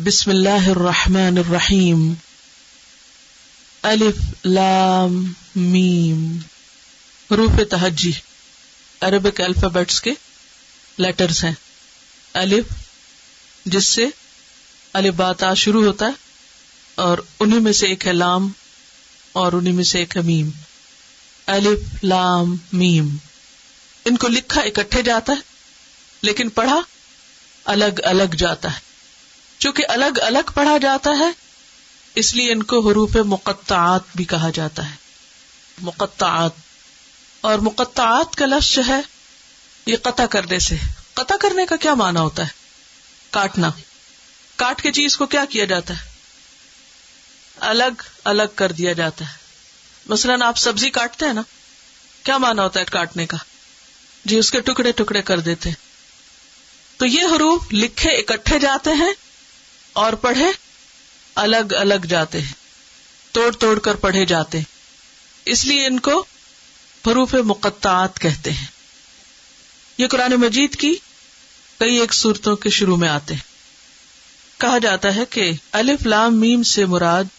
بسم اللہ الرحمن الرحیم. الف لام میم. حروف تہجی عربک الفابیٹس کے لیٹرز ہیں. الف جس سے الف با تا شروع ہوتا ہے اور انہی میں سے ایک ہے لام اور انہی میں سے ایک ہے میم. الف لام میم. ان کو لکھا اکٹھے جاتا ہے لیکن پڑھا الگ الگ جاتا ہے. چونکہ الگ الگ پڑھا جاتا ہے اس لیے ان کو حروف مقطعات بھی کہا جاتا ہے. مقطعات. اور مقطعات کا لفظ جو ہے یہ قطع کرنے سے. قطع کرنے کا کیا معنی ہوتا ہے؟ کاٹنا. کاٹ کے چیز کو کیا کیا جاتا ہے؟ الگ الگ کر دیا جاتا ہے. مثلاً آپ سبزی کاٹتے ہیں نا, کیا معنی ہوتا ہے کاٹنے کا؟ جی اس کے ٹکڑے ٹکڑے کر دیتے. تو یہ حروف لکھے اکٹھے جاتے ہیں اور پڑھے الگ الگ جاتے ہیں, توڑ توڑ کر پڑھے جاتے ہیں. اس لیے ان کو حروف مقطعات کہتے ہیں. یہ قرآن مجید کی کئی ایک سورتوں کے شروع میں آتے ہیں. کہا جاتا ہے کہ الف لام میم سے مراد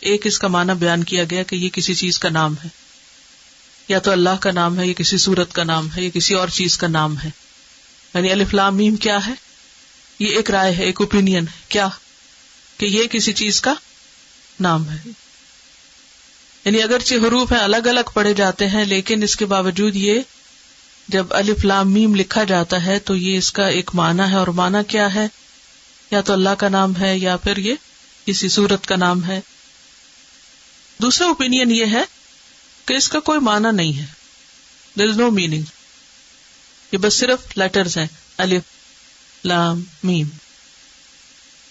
ایک اس کا معنی بیان کیا گیا کہ یہ کسی چیز کا نام ہے, یا تو اللہ کا نام ہے, یا کسی سورت کا نام ہے, یا کسی اور چیز کا نام ہے. یعنی الف لام میم کیا ہے؟ یہ ایک رائے ہے, ایک اوپینین ہے. کیا کہ یہ کسی چیز کا نام ہے. یعنی اگرچہ حروف ہیں الگ الگ پڑھے جاتے ہیں لیکن اس کے باوجود یہ جب الف لام میم لکھا جاتا ہے تو یہ اس کا ایک معنی ہے. اور معنی کیا ہے؟ یا تو اللہ کا نام ہے یا پھر یہ کسی سورت کا نام ہے. دوسرا اوپینین یہ ہے کہ اس کا کوئی معنی نہیں ہے. there is no meaning. یہ بس صرف لیٹرز ہیں, الف لام میم.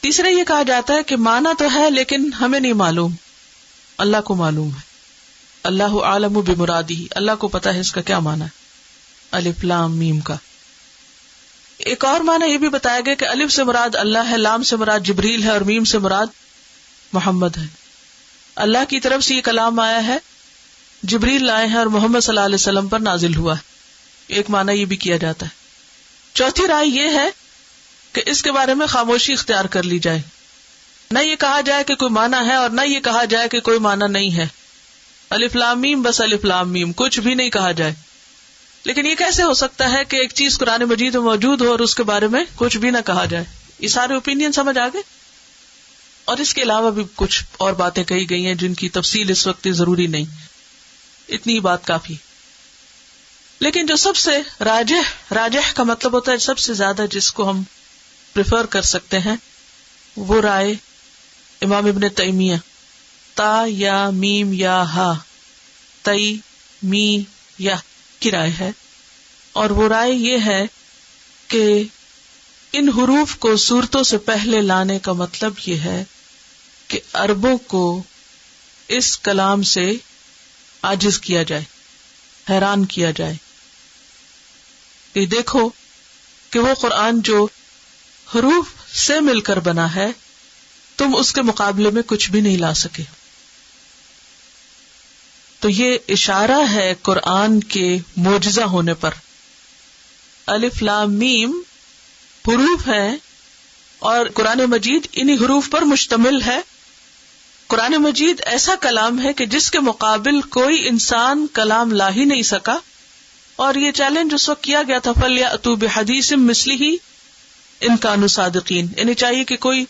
تیسرا یہ کہا جاتا ہے کہ معنی تو ہے لیکن ہمیں نہیں معلوم, اللہ کو معلوم ہے. اللہ عالم بمرادہ, اللہ کو پتا ہے اس کا کیا معنی ہے الف لام میم کا. ایک اور معنی یہ بھی بتایا گیا کہ الف سے مراد اللہ ہے, لام سے مراد جبریل ہے اور میم سے مراد محمد ہے. اللہ کی طرف سے یہ کلام آیا ہے, جبریل لائے ہیں اور محمد صلی اللہ علیہ وسلم پر نازل ہوا ہے. ایک معنی یہ بھی کیا جاتا ہے. چوتھی رائے یہ ہے کہ اس کے بارے میں خاموشی اختیار کر لی جائے, نہ یہ کہا جائے کہ کوئی معنی ہے اور نہ یہ کہا جائے کہ کوئی معنی نہیں ہے. الف لام میم بس الف لام میم, کچھ بھی نہیں کہا جائے. لیکن یہ کیسے ہو سکتا ہے کہ ایک چیز قرآن مجید میں موجود ہو اور اس کے بارے میں کچھ بھی نہ کہا جائے؟ یہ سارے اوپینین سمجھ آ گئے. اور اس کے علاوہ بھی کچھ اور باتیں کہی گئی ہیں جن کی تفصیل اس وقت ضروری نہیں, اتنی بات کافی. لیکن جو سب سے راجح کا مطلب ہوتا ہے سب سے زیادہ جس کو ہم پریفر کر سکتے ہیں, وہ رائے امام ابن تیمیہ تا یا میم یا ہا تئی می یا کی رائے ہے. اور وہ رائے یہ ہے کہ ان حروف کو صورتوں سے پہلے لانے کا مطلب یہ ہے کہ عربوں کو اس کلام سے عاجز کیا جائے, حیران کیا جائے کہ دیکھو کہ وہ قرآن جو حروف سے مل کر بنا ہے تم اس کے مقابلے میں کچھ بھی نہیں لا سکے. تو یہ اشارہ ہے قرآن کے معجزہ ہونے پر. الف لام میم حروف ہیں اور قرآن مجید انہی حروف پر مشتمل ہے. قرآن مجید ایسا کلام ہے کہ جس کے مقابل کوئی انسان کلام لا ہی نہیں سکا. اور یہ چیلنج اس وقت کیا گیا تھا فَلْيَأْتُوا بِحَدِيثٍ مِثْلِهِ إِن كَانُوا صَادِقِينَ, یعنی چاہیے کہ کوئی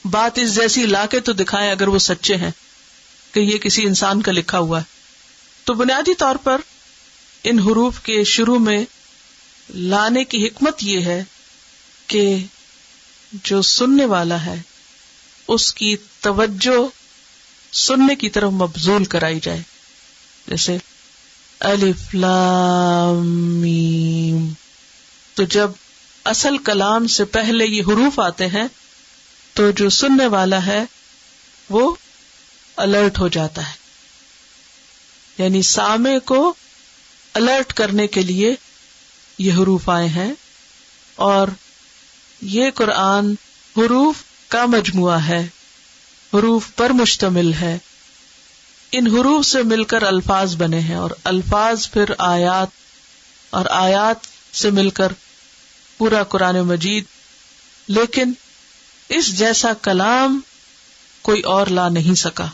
بات اس جیسی لا کے تو دکھائیں اگر وہ سچے ہیں کہ یہ کسی انسان کا لکھا ہوا ہے. تو بنیادی طور پر ان حروف کے شروع میں لانے کی حکمت یہ ہے کہ جو سننے والا ہے اس کی توجہ سننے کی طرف مبذول کرائی جائے. جیسے الف لام میم, تو جب اصل کلام سے پہلے یہ حروف آتے ہیں تو جو سننے والا ہے وہ الرٹ ہو جاتا ہے. یعنی سامع کو الرٹ کرنے کے لیے یہ حروف آئے ہیں. اور یہ قرآن حروف کا مجموعہ ہے, حروف پر مشتمل ہے. ان حروف سے مل کر الفاظ بنے ہیں اور الفاظ پھر آیات, اور آیات سے مل کر پورا قرآن مجید. لیکن اس جیسا کلام کوئی اور لا نہیں سکا.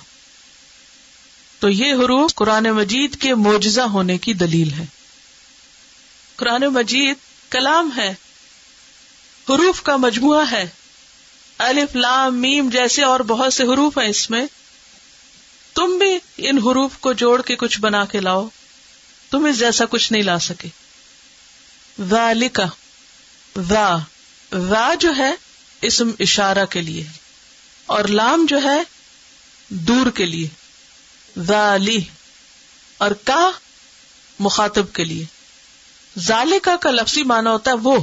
تو یہ حروف قرآن مجید کے معجزہ ہونے کی دلیل ہے. قرآن مجید کلام ہے، حروف کا مجموعہ ہے. الف لام میم جیسے اور بہت سے حروف ہیں اس میں. تم بھی ان حروف کو جوڑ کے کچھ بنا کے لاؤ، تم اس جیسا کچھ نہیں لا سکے. ذالک، ذا جو ہے اسم اشارہ کے لیے، اور لام جو ہے دور کے لیے. ذالی اور کا مخاطب کے لیے. ذالکہ کا لفظی معنی ہوتا ہے وہ.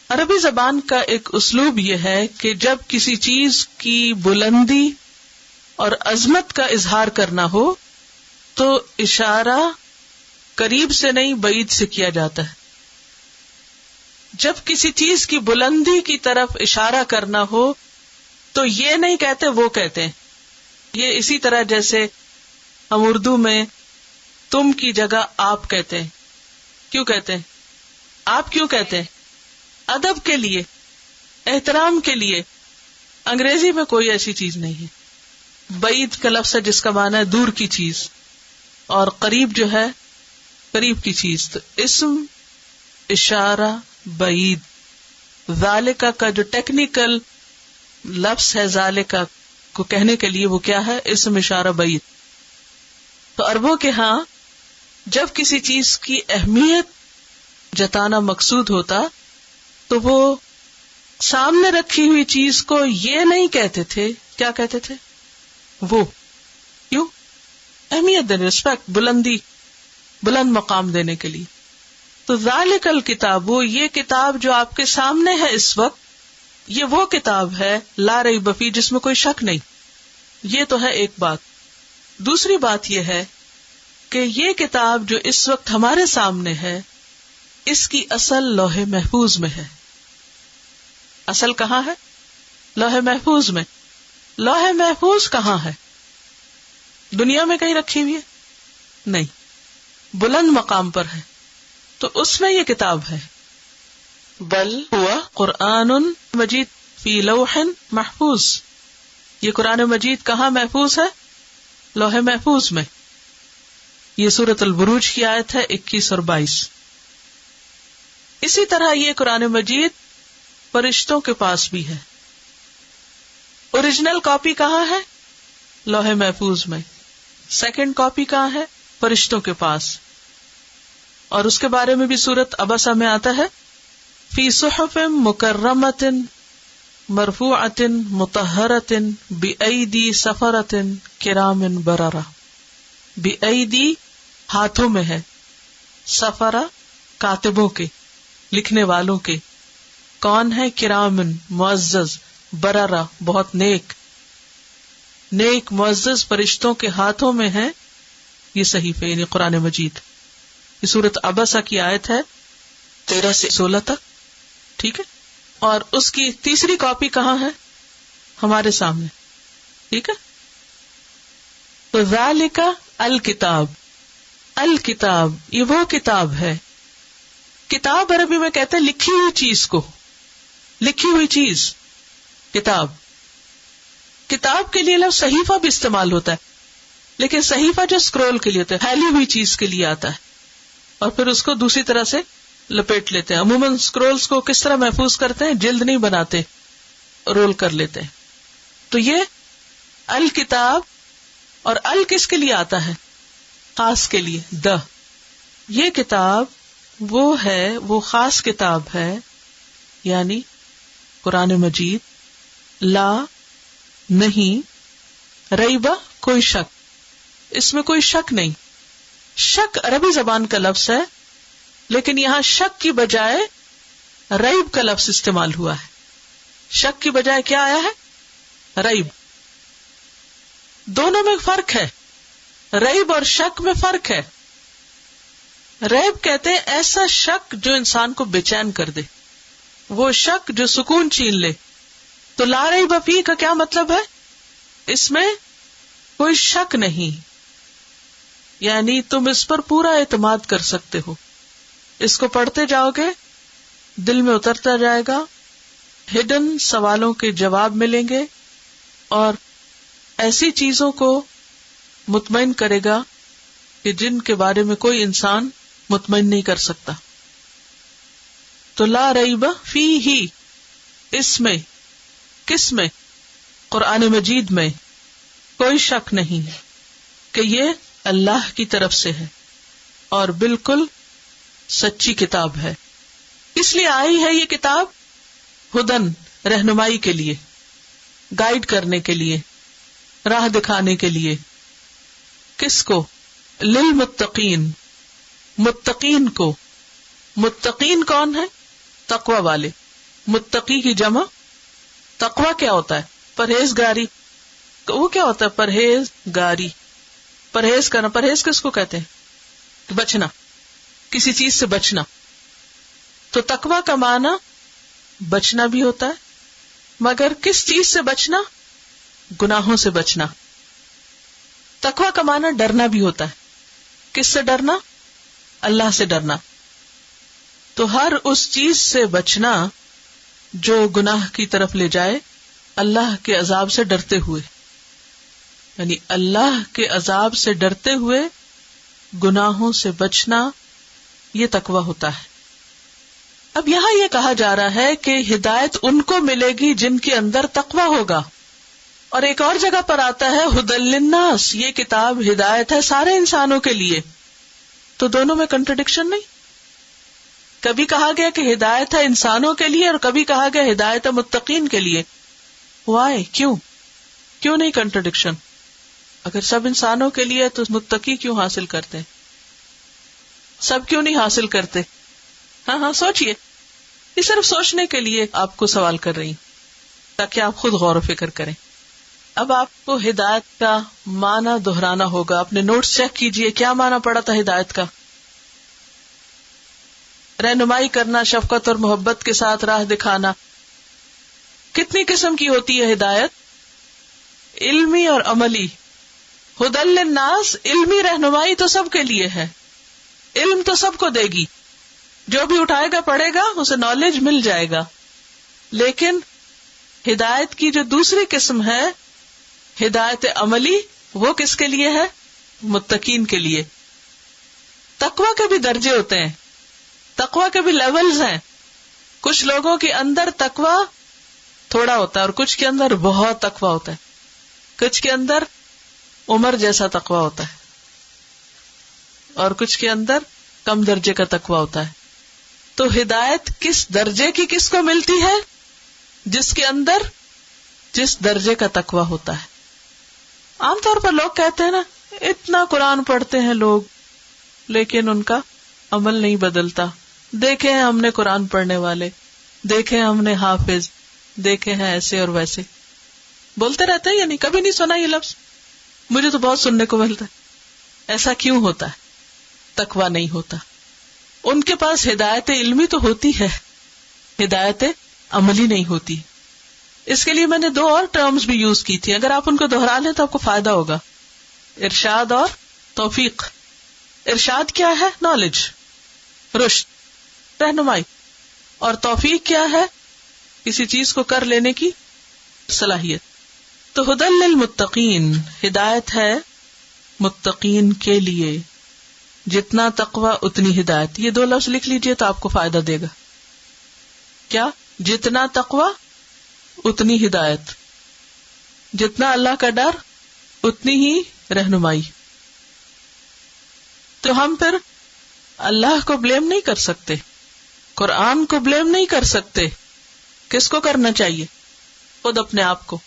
عربی زبان کا ایک اسلوب یہ ہے کہ جب کسی چیز کی بلندی اور عظمت کا اظہار کرنا ہو تو اشارہ قریب سے نہیں بعید سے کیا جاتا ہے. جب کسی چیز کی بلندی کی طرف اشارہ کرنا ہو تو یہ نہیں کہتے، وہ کہتے ہیں. یہ اسی طرح جیسے ہم اردو میں تم کی جگہ آپ کہتے ہیں. کیوں کہتے ہیں؟ آپ کیوں کہتے ہیں؟ ادب کے لیے، احترام کے لیے. انگریزی میں کوئی ایسی چیز نہیں ہے. بعید کا لفظ ہے جس کا معنی ہے دور کی چیز، اور قریب جو ہے قریب کی چیز. تو اسم اشارہ بعید. ذالکہ کا جو ٹیکنیکل لفظ ہے ذالکہ کو کہنے کے لیے وہ کیا ہے؟ اسم اشارہ بعید. تو عربوں کے ہاں جب کسی چیز کی اہمیت جتانا مقصود ہوتا تو وہ سامنے رکھی ہوئی چیز کو یہ نہیں کہتے تھے. کیا کہتے تھے؟ وہ. کیوں؟ اہمیت دینے، رسپیکٹ، بلندی، بلند مقام دینے کے لیے. تو ذالک الکتاب، یہ کتاب جو آپ کے سامنے ہے اس وقت، یہ وہ کتاب ہے لا ریب فیہ جس میں کوئی شک نہیں. یہ تو ہے ایک بات. دوسری بات یہ ہے کہ یہ کتاب جو اس وقت ہمارے سامنے ہے اس کی اصل لوح محفوظ میں ہے. اصل کہاں ہے؟ لوح محفوظ میں. لوح محفوظ کہاں ہے؟ دنیا میں کہیں رکھی ہوئی ہے؟ نہیں، بلند مقام پر ہے. تو اس میں یہ کتاب ہے. بل ہوا قرآن مجید فی لوح محفوظ. یہ قرآن مجید کہاں محفوظ ہے؟ لوح محفوظ میں. یہ سورۃ البروج کی آیت ہے 21 اور 22. اسی طرح یہ قرآن مجید فرشتوں کے پاس بھی ہے. اوریجنل کاپی کہاں ہے؟ لوح محفوظ میں. سیکنڈ کاپی کہاں ہے؟ فرشتوں کے پاس. اور اس کے بارے میں بھی سورۃ عبسہ میں آتا ہے فی صحف مکرمۃ مرفوعۃ مطہرۃ بأیدی سفرۃ کرام بررہ. بأیدی ہاتھوں میں ہے، سفرہ کاتبوں کے، لکھنے والوں کے. کون ہے؟ کرامن معزز، بررہ بہت نیک. نیک معزز فرشتوں کے ہاتھوں میں ہے یہ صحیفے یعنی قرآن مجید. یہ سورۃ عبسہ کی آیت ہے 13 سے 16 تک. ٹھیک ہے. اور اس کی تیسری کاپی کہاں ہے؟ ہمارے سامنے. ٹھیک ہے. تو ذالک الکتاب، الکتاب یہ وہ کتاب ہے. کتاب عربی میں کہتے ہیں لکھی ہوئی چیز کو، لکھی ہوئی چیز کتاب. کتاب کے لیے لفظ صحیفہ بھی استعمال ہوتا ہے، لیکن صحیفہ جو اسکرول کے لیے ہوتا ہے، پھیلی ہوئی چیز کے لیے آتا ہے، اور پھر اس کو دوسری طرح سے لپیٹ لیتے ہیں. عموماً اسکرولز کو کس طرح محفوظ کرتے ہیں؟ جلد نہیں بناتے، رول کر لیتے ہیں. تو یہ الکتاب، اور ال کس کے لیے آتا ہے؟ خاص کے لیے. یہ کتاب وہ ہے، وہ خاص کتاب ہے، یعنی قرآن مجید. لا نہیں، ریبہ کوئی شک، اس میں کوئی شک نہیں. شک عربی زبان کا لفظ ہے، لیکن یہاں شک کی بجائے ریب کا لفظ استعمال ہوا ہے. شک کی بجائے کیا آیا ہے؟ ریب. دونوں میں فرق ہے، ریب اور شک میں فرق ہے. ریب کہتے ہیں ایسا شک جو انسان کو بے چین کر دے، وہ شک جو سکون چھین لے. تو لا ریب فیہ کا کیا مطلب ہے؟ اس میں کوئی شک نہیں، یعنی تم اس پر پورا اعتماد کر سکتے ہو. اس کو پڑھتے جاؤ گے، دل میں اترتا جائے گا، ہڈن سوالوں کے جواب ملیں گے اور ایسی چیزوں کو مطمئن کرے گا کہ جن کے بارے میں کوئی انسان مطمئن نہیں کر سکتا. تو لا ریب فیہ، اس میں، کس میں؟ قرآن مجید میں کوئی شک نہیں کہ یہ اللہ کی طرف سے ہے اور بالکل سچی کتاب ہے. اس لیے آئی ہے یہ کتاب ہدن، رہنمائی کے لیے، گائیڈ کرنے کے لیے، راہ دکھانے کے لیے. کس کو؟ للمتقین، متقین کو. متقین کون ہے؟ تقوی والے. متقی کی جمع تقوی کیا ہوتا ہے؟ پرہیزگاری. وہ کیا ہوتا ہے؟ پرہیزگاری، پرہیز کرنا. پرہیز کس کو کہتے ہیں؟ بچنا، کسی چیز سے بچنا. تو تقوی کا معنی بچنا بھی ہوتا ہے، مگر کس چیز سے بچنا؟ گناہوں سے بچنا. تقوی کا معنی ڈرنا بھی ہوتا ہے. کس سے ڈرنا؟ اللہ سے ڈرنا. تو ہر اس چیز سے بچنا جو گناہ کی طرف لے جائے، اللہ کے عذاب سے ڈرتے ہوئے، یعنی اللہ کے عذاب سے ڈرتے ہوئے گناہوں سے بچنا، یہ تقوی ہوتا ہے. اب یہاں یہ کہا جا رہا ہے کہ ہدایت ان کو ملے گی جن کے اندر تقوی ہوگا. اور ایک اور جگہ پر آتا ہے ہدی للناس، یہ کتاب ہدایت ہے سارے انسانوں کے لیے. تو دونوں میں کنٹرڈکشن نہیں. کبھی کہا گیا کہ ہدایت ہے انسانوں کے لیے اور کبھی کہا گیا ہدایت ہے متقین کے لیے. وائی؟ کیوں نہیں کنٹرڈکشن؟ اگر سب انسانوں کے لیے تو متقی کیوں حاصل کرتے ہیں؟ سب کیوں نہیں حاصل کرتے؟ ہاں سوچئے. یہ صرف سوچنے کے لیے آپ کو سوال کر رہی تاکہ آپ خود غور و فکر کریں. اب آپ کو ہدایت کا معنی دہرانا ہوگا. اپنے نوٹس چیک کیجئے کیا معنی پڑا تھا ہدایت کا. رہنمائی کرنا، شفقت اور محبت کے ساتھ راہ دکھانا. کتنی قسم کی ہوتی ہے ہدایت؟ علمی اور عملی. ہدی للناس، علمی رہنمائی تو سب کے لیے ہے، علم تو سب کو دے گی، جو بھی اٹھائے گا پڑھے گا اسے نالج مل جائے گا. لیکن ہدایت کی جو دوسری قسم ہے، ہدایت عملی، وہ کس کے لیے ہے؟ متقین کے لیے. تقوی کے بھی درجے ہوتے ہیں، تقوی کے بھی لیولز ہیں. کچھ لوگوں کے اندر تقوی تھوڑا ہوتا ہے اور کچھ کے اندر بہت تقوی ہوتا ہے. کچھ کے اندر عمر جیسا تقوی ہوتا ہے اور کچھ کے اندر کم درجے کا تقوی ہوتا ہے. تو ہدایت کس درجے کی کس کو ملتی ہے؟ جس کے اندر جس درجے کا تقوی ہوتا ہے. عام طور پر لوگ کہتے ہیں نا، اتنا قرآن پڑھتے ہیں لوگ لیکن ان کا عمل نہیں بدلتا. دیکھے ہیں ہم نے قرآن پڑھنے والے، دیکھے ہم نے حافظ، دیکھے ہیں ایسے اور ویسے. بولتے رہتے ہیں، یعنی کبھی نہیں سنا یہ لفظ. مجھے تو بہت سننے کو ملتا ہے. ایسا کیوں ہوتا ہے؟ تقوی نہیں ہوتا. ان کے پاس ہدایت علمی تو ہوتی ہے، ہدایت عملی نہیں ہوتی. اس کے لیے میں نے 2 اور ٹرمز بھی یوز کی تھی، اگر آپ ان کو دہرا لیں تو آپ کو فائدہ ہوگا. ارشاد اور توفیق. ارشاد کیا ہے؟ نالج، رشد، رہنمائی. اور توفیق کیا ہے؟ کسی چیز کو کر لینے کی صلاحیت. تو ہدی للمتقین، ہدایت ہے متقین کے لیے. جتنا تقوی اتنی ہدایت. یہ 2 لفظ لکھ لیجئے تو آپ کو فائدہ دے گا. کیا؟ جتنا تقوی اتنی ہدایت، جتنا اللہ کا ڈر اتنی ہی رہنمائی. تو ہم پھر اللہ کو بلیم نہیں کر سکتے، قرآن کو بلیم نہیں کر سکتے. کس کو کرنا چاہیے؟ خود اپنے آپ کو.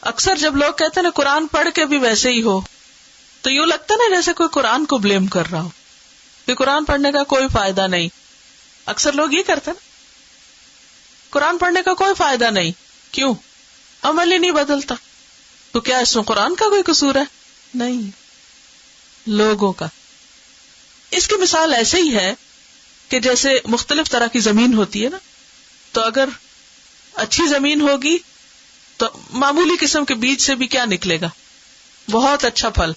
اکثر جب لوگ کہتے ہیں نا قرآن پڑھ کے بھی ویسے ہی ہو، تو یوں لگتا نا جیسے کوئی قرآن کو بلیم کر رہا ہو کہ قرآن پڑھنے کا کوئی فائدہ نہیں. اکثر لوگ یہ کرتے نا، قرآن پڑھنے کا کوئی فائدہ نہیں. کیوں؟ عمل ہی نہیں بدلتا. تو کیا اس میں قرآن کا کوئی قصور ہے؟ نہیں، لوگوں کا. اس کی مثال ایسے ہی ہے کہ جیسے مختلف طرح کی زمین ہوتی ہے نا، تو اگر اچھی زمین ہوگی تو معمولی قسم کے بیج سے بھی کیا نکلے گا؟ بہت اچھا پھل.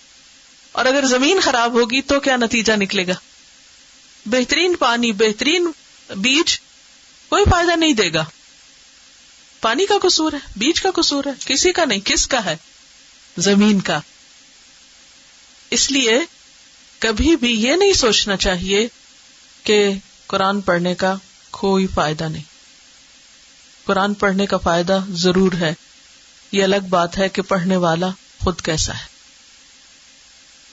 اور اگر زمین خراب ہوگی تو کیا نتیجہ نکلے گا؟ بہترین پانی، بہترین بیج کوئی فائدہ نہیں دے گا. پانی کا قصور ہے، بیج کا قصور ہے، کسی کا نہیں. کس کا ہے؟ زمین کا. اس لیے کبھی بھی یہ نہیں سوچنا چاہیے کہ قرآن پڑھنے کا کوئی فائدہ نہیں. قرآن پڑھنے کا فائدہ ضرور ہے. یہ الگ بات ہے کہ پڑھنے والا خود کیسا ہے.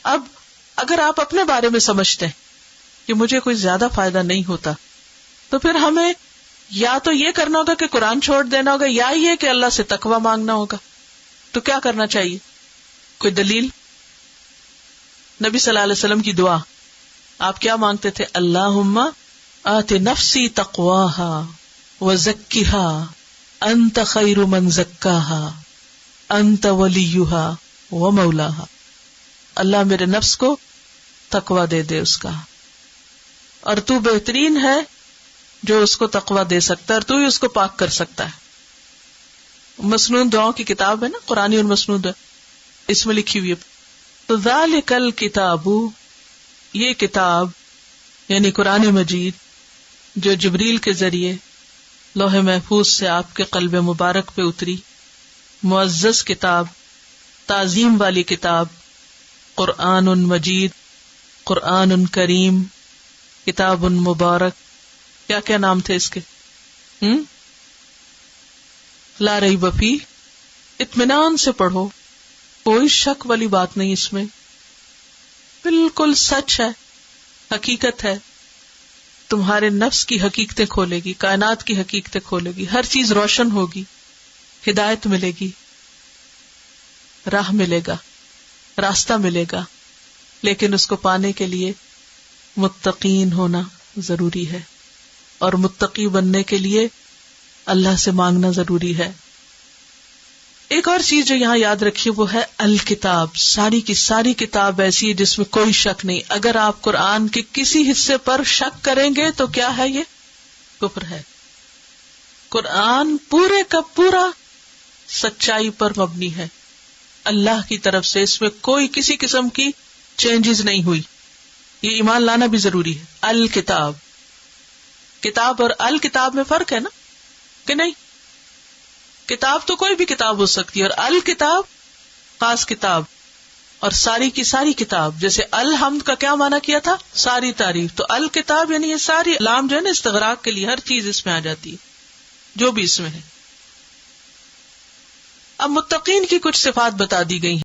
اب اگر آپ اپنے بارے میں سمجھتے ہیں کہ مجھے کوئی زیادہ فائدہ نہیں ہوتا، تو پھر ہمیں یا تو یہ کرنا ہوگا کہ قرآن چھوڑ دینا ہوگا، یا یہ کہ اللہ سے تقویٰ مانگنا ہوگا. تو کیا کرنا چاہیے؟ کوئی دلیل؟ نبی صلی اللہ علیہ وسلم کی دعا آپ کیا مانگتے تھے؟ اللہم آت نفسی تقواہا وزکھا انت خیر من زکاہا انت ولیہا ومولاہا. اللہ میرے نفس کو تقویٰ دے دے اس کا، اور تو بہترین ہے جو اس کو تقویٰ دے سکتا ہے، اور تو ہی اس کو پاک کر سکتا ہے. مسنون دعاؤں کی کتاب ہے نا، قرآنی اور مسنون دعا، اس میں لکھی ہوئی ہے. تو ذالک الکتاب، یہ کتاب یعنی قرآن مجید جو جبریل کے ذریعے لوح محفوظ سے آپ کے قلب مبارک پہ اتری، معزز کتاب، تعظیم والی کتاب، قرآن مجید، قرآن کریم، کتاب مبارک. کیا کیا نام تھے اس کے؟ لا ریب فیہ، اطمینان سے پڑھو، کوئی شک والی بات نہیں اس میں، بالکل سچ ہے، حقیقت ہے. تمہارے نفس کی حقیقتیں کھولے گی، کائنات کی حقیقتیں کھولے گی، ہر چیز روشن ہوگی، ہدایت ملے گی، راہ ملے گا، راستہ ملے گا. لیکن اس کو پانے کے لیے متقین ہونا ضروری ہے، اور متقی بننے کے لیے اللہ سے مانگنا ضروری ہے. ایک اور چیز جو یہاں یاد رکھیے وہ ہے الکتاب. ساری کی ساری کتاب ایسی ہے جس میں کوئی شک نہیں. اگر آپ قرآن کے کسی حصے پر شک کریں گے تو کیا ہے؟ یہ کفر ہے. قرآن پورے کا پورا سچائی پر مبنی ہے، اللہ کی طرف سے، اس میں کوئی کسی قسم کی چینجز نہیں ہوئی. یہ ایمان لانا بھی ضروری ہے. الکتاب، کتاب اور الکتاب میں فرق ہے نا کہ نہیں؟ کتاب تو کوئی بھی کتاب ہو سکتی ہے، اور الکتاب خاص کتاب، اور ساری کی ساری کتاب. جیسے الحمد کا کیا معنی کیا تھا؟ ساری تعریف. تو الکتاب یعنی یہ ساری، لام جو ہے نا استغراق کے لیے، ہر چیز اس میں آ جاتی ہے جو بھی اس میں ہے. اب متقین کی کچھ صفات بتا دی گئی ہیں.